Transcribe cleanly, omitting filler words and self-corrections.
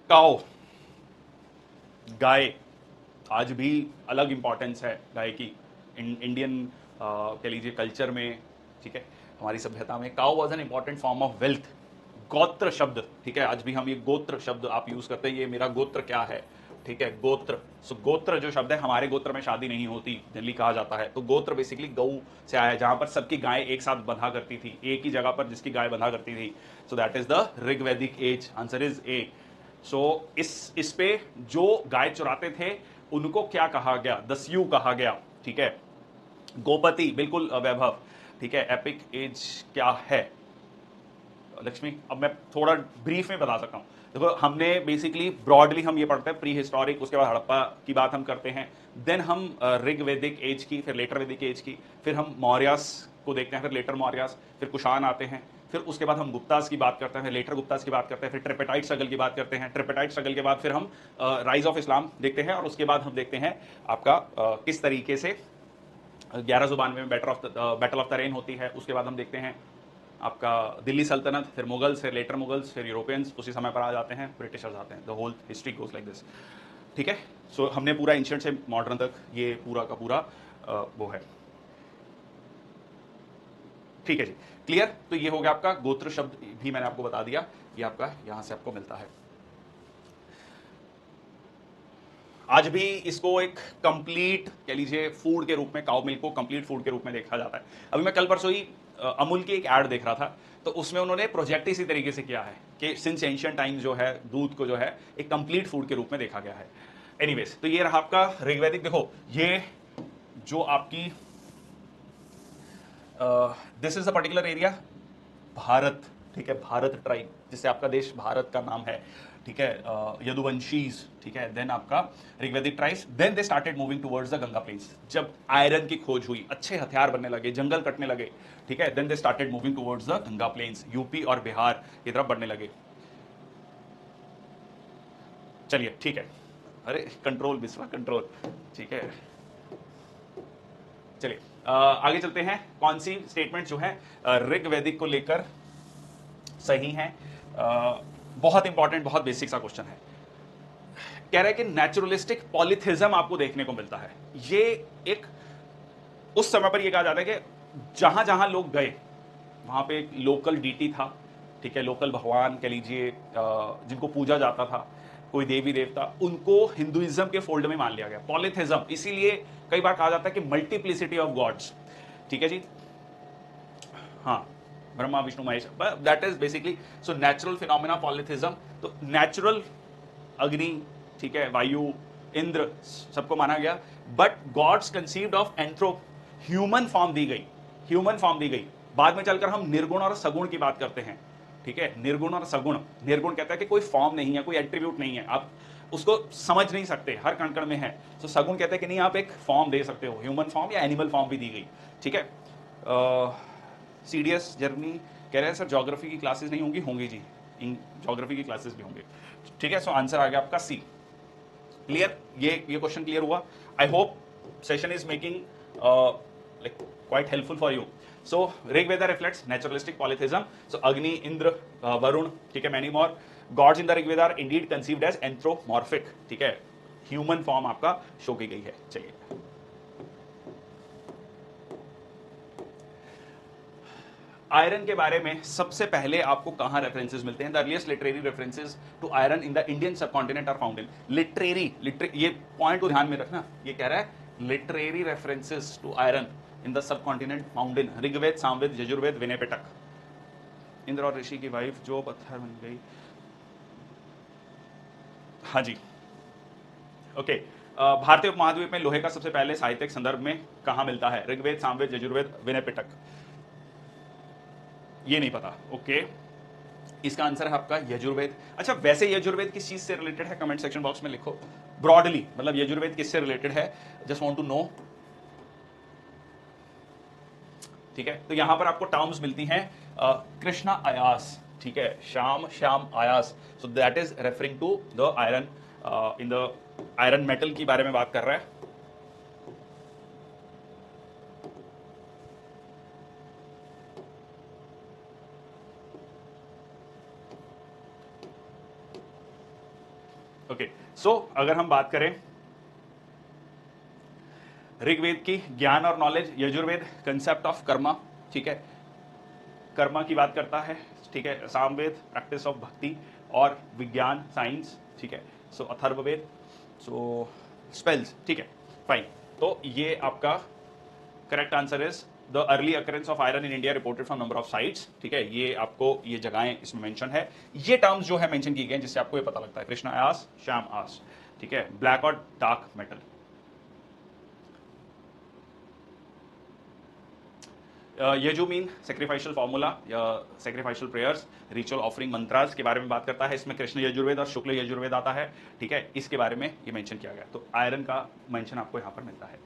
काओ, गाय, आज भी अलग इंपॉर्टेंस है गाय की इंडियन कह लीजिए कल्चर में, ठीक है, हमारी सभ्यता में cow was an important form of wealth. गोत्र शब्द, ठीक है, आज भी हम ये गोत्र शब्द आप यूज करते हैं, ये मेरा गोत्र क्या है, ठीक है, गोत्र। सो गोत्र जो शब्द है, हमारे गोत्र में शादी नहीं होती जनरली कहा जाता है, तो गोत्र बेसिकली गौ से आया है, जहां पर सबकी गाय एक साथ बंधा करती थी, एक ही जगह पर जिसकी गाय बंधा करती थी। So that is the Rigvedic age, answer is A. So इस पे जो गाय चुराते थे उनको क्या कहा गया, दस्यु कहा गया, ठीक है। गोपति, बिल्कुल वैभव, ठीक है। एपिक एज क्या है लक्ष्मी? अब मैं थोड़ा ब्रीफ में बता सकता हूँ। देखो, हमने बेसिकली ब्रॉडली हम ये पढ़ते हैं प्री हिस्टोरिक, उसके बाद हड़प्पा की बात हम करते हैं, देन हम ऋग वैदिक एज की, फिर लेटर वैदिक एज की, फिर हम मौर्यास को देखते हैं, फिर लेटर मौर्यास, फिर कुषाण आते हैं, फिर उसके बाद हम गुप्तास की बात करते हैं, फिर लेटर गुप्तास की बात करते हैं, फिर ट्रिपेटाइट स्ट्रगल की बात करते हैं, ट्रिपेटाइट स्ट्रगल के बाद फिर हम राइज ऑफ इस्लाम देखते हैं, और उसके बाद हम देखते हैं आपका किस तरीके से 1192 में बैटल ऑफ तरेन होती है। उसके बाद हम देखते हैं आपका दिल्ली सल्तनत, फिर मुगल्स, फिर लेटर मुगल्स, फिर यूरोपियंस उसी समय पर आ जाते हैं, ब्रिटिशर्स आते हैं। The whole history goes like this, ठीक है। सो हमने पूरा एंशिएंट से मॉडर्न तक ये पूरा का पूरा वो है, ठीक है जी। क्लियर? तो ये हो गया आपका गोत्र शब्द, भी मैंने आपको बता दिया, ये आपका यहां से आपको मिलता है। आज भी इसको एक कंप्लीट कह लीजिए फूड के रूप में, काउ मिल्क को कंप्लीट फूड के रूप में देखा जाता है। अभी मैं कल परसों ही अमूल की एक ऐड देख रहा था, तो उसमें उन्होंने प्रोजेक्ट इसी तरीके से किया है कि सिंस एंशिएंट टाइम जो है दूध को जो है एक कंप्लीट फूड के रूप में देखा गया है। एनीवेज, तो ये रहा आपका ऋग्वैदिक। देखो, ये जो आपकी this is a particular area Bharat, ठीक है, भारत ट्राइब, जिससे आपका देश भारत का नाम है, ठीक है, यदुवंशीज, ठीक है। देन आपका Rigvedic tribes, then they started moving towards the Ganga plains. जब आयरन की खोज हुई, अच्छे हथियार बनने लगे, जंगल कटने लगे, ठीक है, then they started moving towards the Ganga plains, UP और बिहार की तरफ बढ़ने लगे। चलिए, ठीक है, अरे कंट्रोल बिस्वा कंट्रोल, ठीक है। चलिए आगे चलते हैं, कौन सी स्टेटमेंट जो है ऋग्वैदिक को लेकर सही है। बहुत इंपॉर्टेंट, बहुत बेसिक सा क्वेश्चन है। कह रहा है कि नेचुरलिस्टिक पॉलिथिज्म आपको देखने को मिलता है। ये एक उस समय पर यह कहा जाता है कि जहां जहां लोग गए वहां पे एक लोकल डीटी था, ठीक है, लोकल भगवान कह लीजिए, जिनको पूजा जाता था, कोई देवी देवता, उनको हिंदुइज्म के फोल्ड में मान लिया गया, पॉलिथिज्म। इसीलिए कई बार कहा जाता है कि मल्टीप्लिसिटी ऑफ गॉड्स, ठीक है जी। हाँ, Brahma Vishnu Mahesh, that is basically so natural phenomena polytheism. तो नेचुरल अग्नि, ठीक है, वायु, इंद्र, सबको माना गया, but gods conceived of anthrop, human form दी गई, ह्यूमन फॉर्म दी गई। बाद में चलकर हम निर्गुण और सगुण की बात करते हैं, ठीक है, निर्गुण और सगुण। निर्गुण कहता है कि कोई फॉर्म नहीं है, कोई एट्रीब्यूट नहीं है, आप उसको समझ नहीं सकते, हर कण कण में है। तो सगुण कहते हैं कि नहीं, आप एक फॉर्म दे सकते हो, ह्यूमन फॉर्म या एनिमल फॉर्म भी दी गई, ठीक है। सीडीएस जर्नी कह रहे हैं सर ज्योग्राफी की क्लासेस नहीं होंगी, होंगी जी, ज्योग्राफी की क्लासेस भी होंगे, ठीक है। सो आंसर आ गया आपका सी। क्लियर? ये क्वेश्चन क्लियर हुआ? I hope session is making like quite helpful for you. So Rigveda reflects naturalistic polytheism. So Agni, Indra, Varuna, ठीक है, many more gods in the Rigveda are indeed conceived as anthromorphic, ठीक है, human form आपका show की गई है। चलिए, आयरन के बारे में सबसे पहले आपको कहां रेफरेंसेस मिलते हैं? The earliest literary references to iron in the Indian subcontinent are found in literary, ये पॉइंट को ध्यान में रखना, ये कह रहा है literary references to iron in the subcontinent found in Rigveda, Samaveda, Yajurveda, Vinaya Pitaka. Indra और ऋषि की वाइफ जो पत्थर बन गई, हाँ जी, ओके। भारतीय उपमहाद्वीप में लोहे का सबसे पहले साहित्यिक संदर्भ में कहां मिलता है? ऋग्वेद, सामवेद, यजुर्वेद, विनय पिटक। ये नहीं पता, ओके। इसका आंसर है आपका यजुर्वेद। अच्छा, वैसे यजुर्वेद किस चीज से रिलेटेड है? कमेंट सेक्शन बॉक्स में लिखो ब्रॉडली, मतलब यजुर्वेद किससे रिलेटेड है, जस्ट वांट टू नो, ठीक है। तो यहां पर आपको टर्म्स मिलती हैं, कृष्णा आयास, ठीक है, श्याम श्याम आयास। So that is referring to the iron, in the iron metal की बारे में बात कर रहा है। ओके, सो अगर हम बात करें ऋग्वेद की ज्ञान और knowledge, Yajurveda concept of Karma, ठीक है, कर्मा की बात करता है, ठीक है, सामवेद प्रैक्टिस ऑफ भक्ति और विज्ञान साइंस, ठीक है, सो अथर्ववेद सो स्पेल्स, ठीक है, फाइन। तो ये आपका correct answer is the early occurrence of iron in India reported from number of sites, ठीक है, ये आपको ये जगहें इसमें मेंशन है, ये टर्म्स जो है मेंशन की गए जिससे आपको ये पता लगता है। कृष्णा आस, श्याम आस, ठीक है, ब्लैक और डार्क मेटल। यजुमीन सेक्रीफाइशियल फॉर्मूला या सेक्रीफाइशियल प्रेयर्स, रिचुअल ऑफरिंग मंत्रास के बारे में बात करता है, इसमें कृष्ण यजुर्वेद और शुक्ल यजुर्वेद आता है, ठीक है, इसके बारे में ये मेंशन किया गया। तो आयरन का मेंशन आपको यहाँ पर मिलता है।